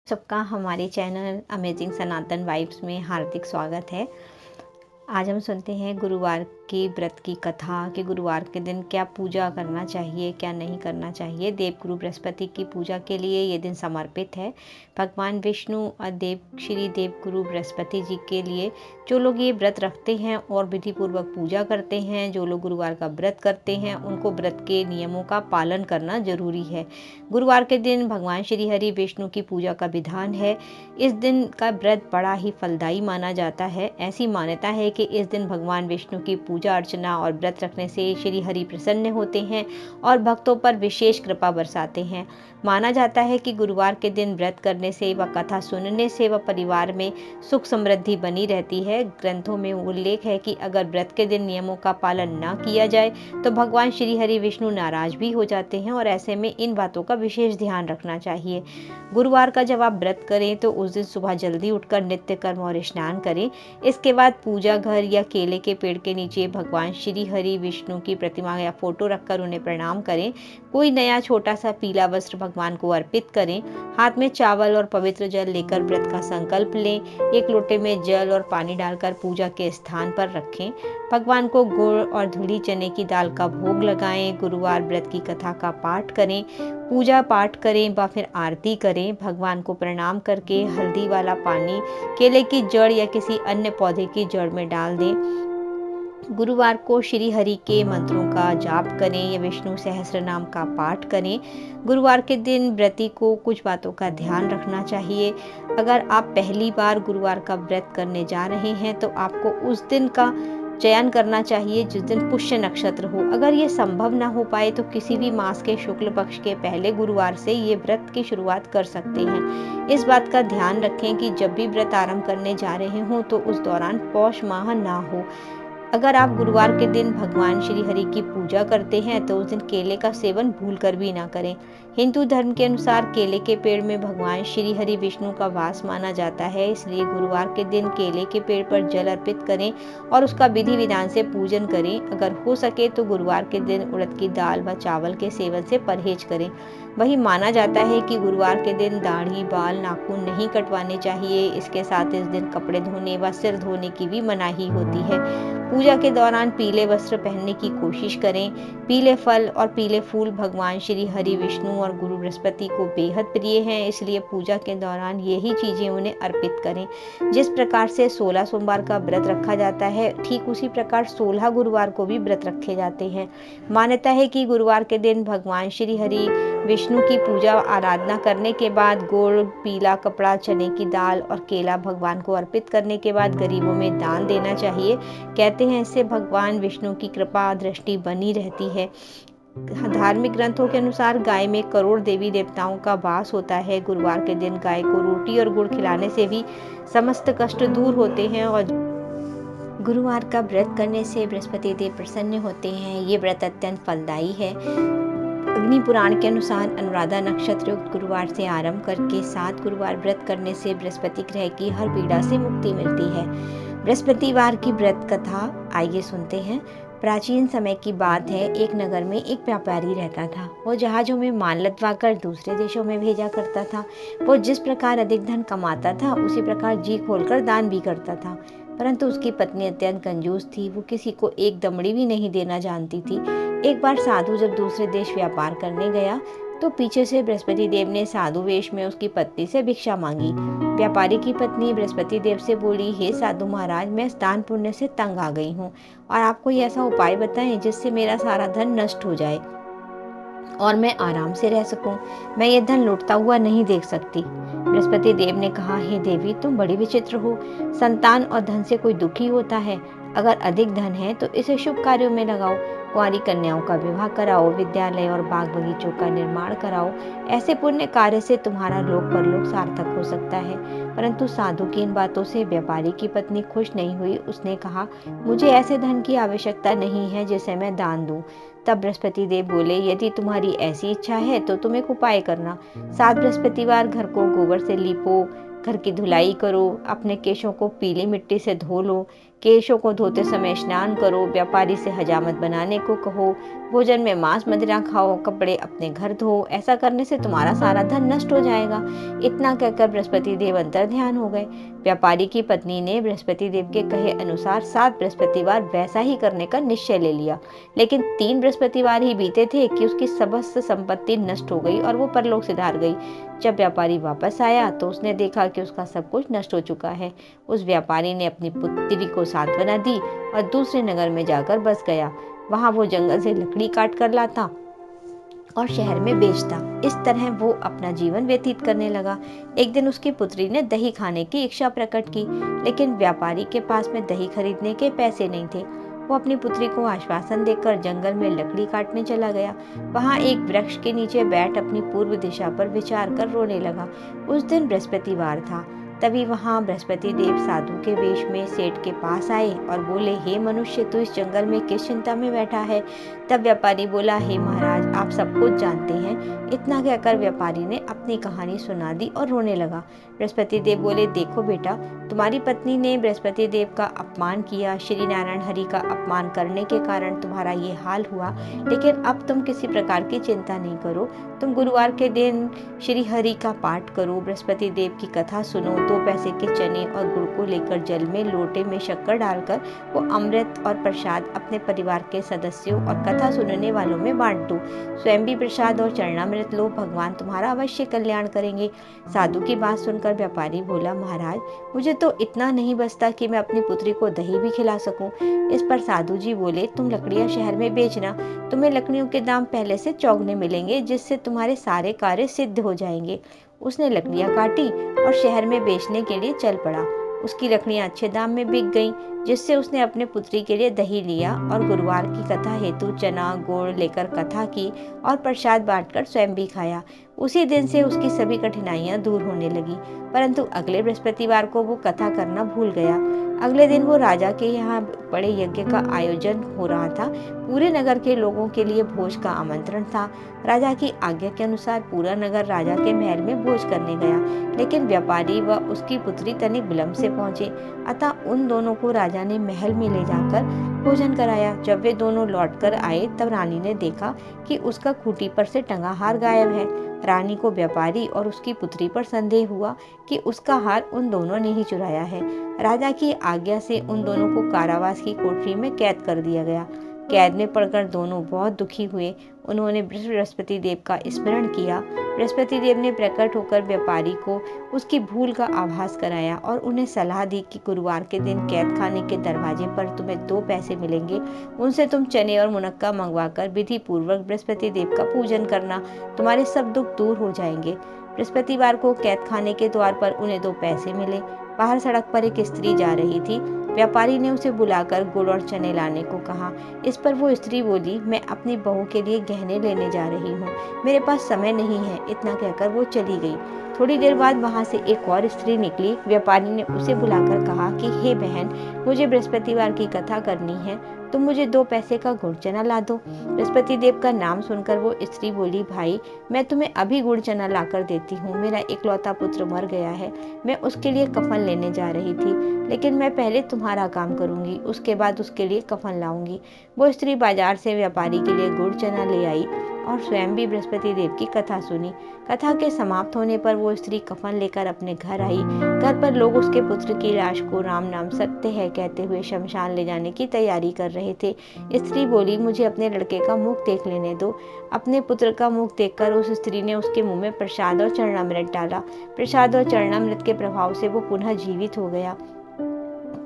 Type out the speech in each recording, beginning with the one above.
सबका हमारे channel amazing सनातन vibes में हार्दिक स्वागत है। आज हम सुनते हैं गुरुवार के व्रत की कथा कि गुरुवार के दिन क्या पूजा करना चाहिए, क्या नहीं करना चाहिए। देवगुरु बृहस्पति की पूजा के लिए ये दिन समर्पित है। भगवान विष्णु और श्री देवगुरु बृहस्पति जी के लिए जो लोग ये व्रत रखते हैं और विधि पूर्वक पूजा करते हैं, जो लोग गुरुवार का व्रत करते हैं, उनको व्रत के नियमों का पालन करना जरूरी है। गुरुवार के दिन भगवान श्री हरि विष्णु की पूजा का विधान है। इस दिन का व्रत बड़ा ही फलदायी माना जाता है। ऐसी मान्यता है कि इस दिन भगवान विष्णु की पूजा अर्चना और व्रत रखने से श्री हरि प्रसन्न होते हैं और भक्तों पर विशेष कृपा बरसाते हैं। माना जाता है कि गुरुवार के दिन व्रत करने से व कथा सुनने से व परिवार में सुख समृद्धि बनी रहती है। ग्रंथों में उल्लेख है कि अगर व्रत के दिन नियमों का पालन न किया जाए तो भगवान श्री हरि विष्णु नाराज भी हो जाते हैं और ऐसे में इन बातों का विशेष ध्यान रखना चाहिए। गुरुवार का जब आप व्रत करें तो उस दिन सुबह जल्दी उठकर नित्य कर्म और स्नान करें। इसके बाद पूजा घर या केले के पेड़ के नीचे भगवान श्री हरि विष्णु की प्रतिमा या फोटो रखकर उन्हें प्रणाम करें। कोई नया छोटा सा पीला वस्त्र भगवान को अर्पित करें। हाथ में चावल और पवित्र जल लेकर व्रत का संकल्प लें। एक लोटे में जल और पानी डालकर पूजा के स्थान पर रखें। भगवान को गुड़ और धुली चने की दाल का भोग लगाएं। गुरुवार व्रत की कथा का पाठ करें, पूजा पाठ करें व फिर आरती करें। भगवान को प्रणाम करके हल्दी वाला पानी केले की जड़ या किसी अन्य पौधे की जड़ में डाल दें। गुरुवार को श्री हरि के मंत्रों का जाप करें या विष्णु सहस्त्र नाम का पाठ करें। गुरुवार के दिन व्रती को कुछ बातों का ध्यान रखना चाहिए। अगर आप पहली बार गुरुवार का व्रत करने जा रहे हैं तो आपको उस दिन का चयन करना चाहिए जिस दिन पुष्य नक्षत्र हो। अगर ये संभव ना हो पाए तो किसी भी मास के शुक्ल पक्ष के पहले गुरुवार से ये व्रत की शुरुआत कर सकते हैं। इस बात का ध्यान रखें कि जब भी व्रत आरंभ करने जा रहे हों तो उस दौरान पौष माह ना हो। अगर आप गुरुवार के दिन भगवान श्री हरि की पूजा करते हैं तो उस दिन केले का सेवन भूलकर भी ना करें। हिंदू धर्म के अनुसार केले के पेड़ में भगवान श्री हरि विष्णु का वास माना जाता है, इसलिए गुरुवार के दिन केले के पेड़ पर जल अर्पित करें और उसका विधि विधान से पूजन करें। अगर हो सके तो गुरुवार के दिन उड़द की दाल व चावल के सेवन से परहेज करें। वही माना जाता है कि गुरुवार के दिन दाढ़ी, बाल, नाखून नहीं कटवाने चाहिए। इसके साथ इस दिन कपड़े धोने व सिर धोने की भी मनाही होती है। पूजा के दौरान पीले वस्त्र पहनने की कोशिश करें। पीले फल और पीले फूल भगवान श्री हरि विष्णु और गुरु बृहस्पति को बेहद प्रिय हैं, इसलिए पूजा के दौरान यही चीजें उन्हें अर्पित करें। जिस प्रकार से 16 सोमवार का व्रत रखा जाता है, ठीक उसी प्रकार 16 गुरुवार को भी व्रत रखे जाते हैं। मान्यता है कि गुरुवार के दिन भगवान श्री हरि विष्णु की पूजा आराधना करने के बाद गुड़, पीला कपड़ा, चने की दाल और केला भगवान को अर्पित करने के बाद गरीबों में दान देना चाहिए। कहते हैं इससे भगवान विष्णु की कृपा दृष्टि बनी रहती है। धार्मिक ग्रंथों के अनुसार गाय में करोड़ देवी देवताओं का वास होता है। गुरुवार के दिन गाय को रोटी और गुड़ खिलाने से भी समस्त कष्ट दूर होते हैं और गुरुवार का व्रत करने से बृहस्पति देव प्रसन्न होते हैं। ये व्रत अत्यंत फलदायी है। अग्नि पुराण के अनुसार अनुराधा नक्षत्र युक्त गुरुवार से आरंभ करके 7 गुरुवार व्रत करने से बृहस्पति ग्रह की हर पीड़ा से मुक्ति मिलती है। बृहस्पतिवार की व्रत कथा आइए सुनते हैं। प्राचीन समय की बात है, एक नगर में एक व्यापारी रहता था। वो जहाजों में माल लदवाकर दूसरे देशों में भेजा करता था। वो जिस प्रकार अधिक धन कमाता था उसी प्रकार जी खोलकर दान भी करता था, परंतु उसकी पत्नी अत्यंत कंजूस थी। वो किसी को एक दमड़ी भी नहीं देना जानती थी। एक बार साधु जब दूसरे देश व्यापार करने गया तो पीछे से बृहस्पति देव ने साधु वेश में उसकी पत्नी से भिक्षा मांगी। व्यापारी की पत्नी बृहस्पति देव से बोली, हे साधु महाराज, मैं दान पुण्य से तंग आ गई हूँ और आप कोई ऐसा उपाय बताएं जिससे मेरा सारा धन नष्ट हो जाए और मैं आराम से रह सकूं। मैं ये धन लुटता हुआ नहीं देख सकती। बृहस्पति देव ने कहा, हे देवी, तुम बड़ी विचित्र हो। संतान और धन से कोई दुखी होता है? अगर अधिक धन है तो इसे शुभ कार्यों में लगाओ। कुंवारी कन्याओं का विवाह कराओ, विद्यालय और बाग बगीचों का निर्माण कराओ। ऐसे पुण्य कार्य से तुम्हारा लोक परलोक सार्थक हो सकता है। परंतु साधु की इन बातों से व्यापारी की पत्नी खुश नहीं हुई। उसने कहा, मुझे ऐसे धन की आवश्यकता नहीं है जिसे मैं दान दूं। तब बृहस्पति देव बोले, यदि तुम्हारी ऐसी इच्छा है तो तुम एक उपाय करना। 7 बृहस्पतिवार घर को गोबर से लीपो, घर की धुलाई करो, अपने केशों को पीली मिट्टी से धो लो, केशों को धोते समय स्नान करो, व्यापारी से हजामत बनाने को कहो, भोजन में मांस मदिरा खाओ, कपड़े अपने घर धो, ऐसा करने से तुम्हारा सारा धन नष्ट हो जाएगा। इतना कहकर बृहस्पति देव अंतर ध्यान हो गए। व्यापारी की पत्नी ने बृहस्पति देव के कहे अनुसार 7 बृहस्पतिवार वैसा ही करने का निश्चय ले लिया, लेकिन 3 बृहस्पतिवार ही बीते थे कि उसकी समस्त संपत्ति नष्ट हो गई और वो परलोक सिधार गई। जब व्यापारी वापस आया तो उसने देखा कि उसका सब कुछ नष्ट हो चुका है। उस व्यापारी ने अपनी पुत्री को सांत्वना दी और दूसरे नगर में जाकर बस गया। वहां वो जंगल से लकड़ी काट कर लाता और शहर में बेचता। इस तरह वो अपना जीवन व्यतीत करने लगा। एक दिन उसकी पुत्री ने दही खाने की इच्छा प्रकट की, लेकिन व्यापारी के पास में दही खरीदने के पैसे नहीं थे। वो अपनी पुत्री को आश्वासन देकर जंगल में लकड़ी काटने चला गया। वहां एक वृक्ष के नीचे बैठ अपनी पूर्व दिशा पर विचार कर रोने लगा। उस दिन बृहस्पतिवार था। तभी वहां बृहस्पति देव साधु के वेश में सेठ के पास आए और बोले, हे मनुष्य, तू इस जंगल में किस चिंता में बैठा है? तब व्यापारी बोला, हे महाराज, आप सब कुछ जानते हैं। इतना कहकर व्यापारी ने अपनी कहानी सुना दी और रोने लगा। बृहस्पति देव बोले, देखो बेटा, तुम्हारी पत्नी ने बृहस्पति देव का अपमान किया। श्री नारायण हरि का अपमान करने के कारण तुम्हारा ये हाल हुआ, लेकिन अब तुम किसी प्रकार की चिंता नहीं करो। तुम गुरुवार के दिन श्री हरि का पाठ करो, बृहस्पति देव की कथा सुनो, 2 पैसे के चने और गुड़ को लेकर जल में लोटे में शक्कर डालकर वो अमृत और प्रसाद अपने परिवार के सदस्यों और कथा सुनने वालों में बांट दो। स्वयं भी प्रसाद और चरणामृत लो, भगवान तुम्हारा अवश्य कल्याण करेंगे। साधु की बात सुनकर व्यापारी बोला, महाराज, मुझे तो इतना नहीं बचता कि मैं अपनी पुत्री को दही भी खिला सकूं। इस पर साधु जी बोले, तुम लकड़ियां शहर में बेचना, तुम्हें लकड़ियों के दाम पहले से चौगुने मिलेंगे, जिससे तुम्हारे सारे कार्य सिद्ध हो जाएंगे। उसने लकड़ियां काटी और शहर में बेचने के लिए चल पड़ा। उसकी लकड़ियां अच्छे दाम में बिक गईं, जिससे उसने अपने पुत्री के लिए दही लिया और गुरुवार की कथा हेतु चना गुड़ लेकर कथा की और प्रसाद बांटकर स्वयं भी खाया। उसी दिन से उसकी सभी कठिनाइयां दूर होने लगी। परंतु अगले बृहस्पतिवार को वो कथा करना भूल गया। अगले दिन वो राजा के यहाँ बड़े यज्ञ का आयोजन हो रहा था। पूरे नगर के लोगों के लिए भोज का आमंत्रण था। राजा की आज्ञा के अनुसार पूरा नगर राजा के महल में भोज करने गया, लेकिन व्यापारी व उसकी पुत्री तनिक विलंब से पहुंचे। अतः उन दोनों को राजा ने महल में ले जाकर भोजन कराया। जब वे दोनों लौटकर आए तब रानी ने देखा कि उसका खूंटी पर से टंगा हार गायब है। रानी को व्यापारी और उसकी पुत्री पर संदेह हुआ कि उसका हार उन दोनों ने ही चुराया है। राजा की आज्ञा से उन दोनों को कारावास की कोठरी में कैद कर दिया गया। कैद में पड़कर दोनों बहुत दुखी हुए। उन्होंने बृहस्पति देव का स्मरण किया। बृहस्पति देव ने प्रकट होकर व्यापारी को उसकी भूल का आभास कराया और उन्हें सलाह दी कि गुरुवार के दिन कैद खाने के दरवाजे पर तुम्हें 2 पैसे मिलेंगे। उनसे तुम चने और मुनक्का मंगवाकर विधि पूर्वक बृहस्पति देव का पूजन करना, तुम्हारे सब दुख दूर हो जाएंगे। बृहस्पतिवार को कैद खाने के द्वार पर उन्हें 2 पैसे मिले। बाहर सड़क पर एक स्त्री जा रही थी। व्यापारी ने उसे बुलाकर गुड़ और चने लाने को कहा। इस पर वो स्त्री बोली, मैं अपनी बहू के लिए गहने लेने जा रही हूँ, मेरे पास समय नहीं है। इतना कहकर वो चली गई। थोड़ी देर बाद वहां से एक और स्त्री निकली। व्यापारी ने उसे बुलाकर कहा कि हे बहन, मुझे बृहस्पतिवार की कथा करनी है, तुम मुझे 2 पैसे का गुड़ चना ला दो। बृहस्पति देव का नाम सुनकर वो स्त्री बोली, भाई, मैं तुम्हें अभी गुड़ चना लाकर देती हूँ। मेरा इकलौता पुत्र मर गया है, मैं उसके लिए कफन लेने जा रही थी, लेकिन मैं पहले तुम्हारा काम करूंगी, उसके बाद उसके लिए कफन लाऊंगी। वो स्त्री बाजार से व्यापारी के लिए गुड़ चना ले आई और स्वयं भी बृहस्पति देव की कथा सुनी। कथा के समाप्त होने पर वो स्त्री कफन लेकर अपने घर आई। घर पर लोग उसके पुत्र की लाश को राम नाम सत्य है कहते हुए शमशान ले जाने की तैयारी कर रहे थे। स्त्री बोली, मुझे अपने लड़के का मुख देख लेने दो। अपने पुत्र का मुख देखकर उस स्त्री ने उसके मुंह में प्रसाद और चरणामृत डाला। प्रसाद और चरणामृत के प्रभाव से वो पुनः जीवित हो गया।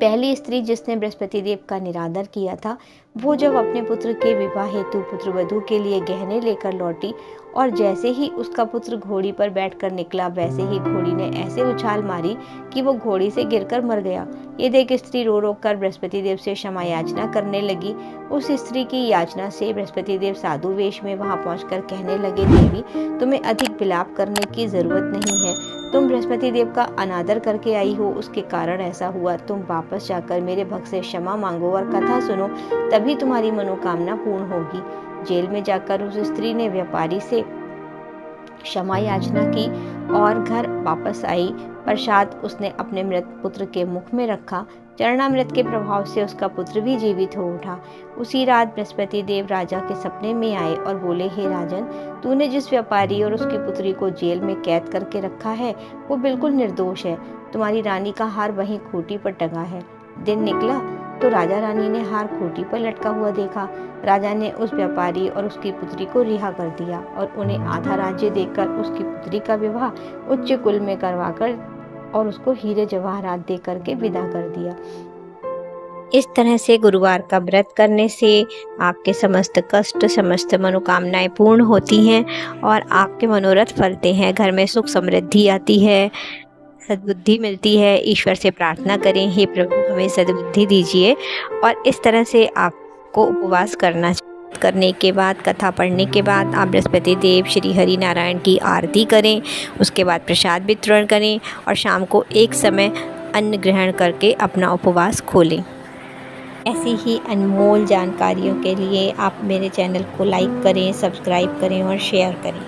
पहली स्त्री जिसने बृहस्पति देव का निरादर किया था, वो जब अपने पुत्र के विवाह हेतु पुत्रवधू के लिए गहने लेकर लौटी और जैसे ही उसका पुत्र घोड़ी पर बैठकर निकला, वैसे ही घोड़ी ने ऐसे उछाल मारी कि वो घोड़ी से गिरकर मर गया। ये देख स्त्री रो रो कर बृहस्पति देव से क्षमा याचना करने लगी। उस स्त्री की याचना से बृहस्पति देव साधु वेश में वहां पहुंचकर कहने लगे, देवी, तुम्हें अधिक विलाप करने की जरूरत नहीं है। तुम बृहस्पति देव का अनादर करके आई हो, उसके कारण ऐसा हुआ। तुम वापस जाकर मेरे भक्त से क्षमा मांगो और कथा सुनो, तभी तुम्हारी मनोकामना पूर्ण होगी। जेल में जाकर उस स्त्री ने व्यापारी से क्षमा याचना की और घर वापस आई। प्रसाद उसने अपने मृत पुत्र के मुख में रखा। चरणामृत के प्रभाव से उसका पुत्र भी जीवित हो उठा। उसी रात बृहस्पति देव राजा के सपने में आए और बोले, हे राजन, तूने जिस व्यापारी और उसकी पुत्री को जेल में कैद करके रखा है वो बिल्कुल निर्दोष है। तुम्हारी रानी का हार वहीं खूंटी पर टंगा है। दिन निकला तो राजा रानी ने हार खूंटी पर लटका हुआ देखा। राजा ने उस व्यापारी और उसकी पुत्री को रिहा कर दिया और उन्हें आधा राज्य देकर उसकी पुत्री का विवाह उच्च कुल में करवाकर और उसको हीरे जवाहरात दे करके विदा कर दिया। इस तरह से गुरुवार का व्रत करने से आपके समस्त कष्ट, समस्त मनोकामनाएं पूर्ण होती हैं और आपके मनोरथ फलते हैं। घर में सुख समृद्धि आती है, सद्बुद्धि मिलती है। ईश्वर से प्रार्थना करें, हे प्रभु हमें सद्बुद्धि दीजिए। और इस तरह से आपको उपवास करने के बाद, कथा पढ़ने के बाद आप बृहस्पति देव श्री हरि नारायण की आरती करें। उसके बाद प्रसाद वितरण करें और शाम को एक समय अन्न ग्रहण करके अपना उपवास खोलें। ऐसी ही अनमोल जानकारियों के लिए आप मेरे चैनल को लाइक करें, सब्सक्राइब करें और शेयर करें।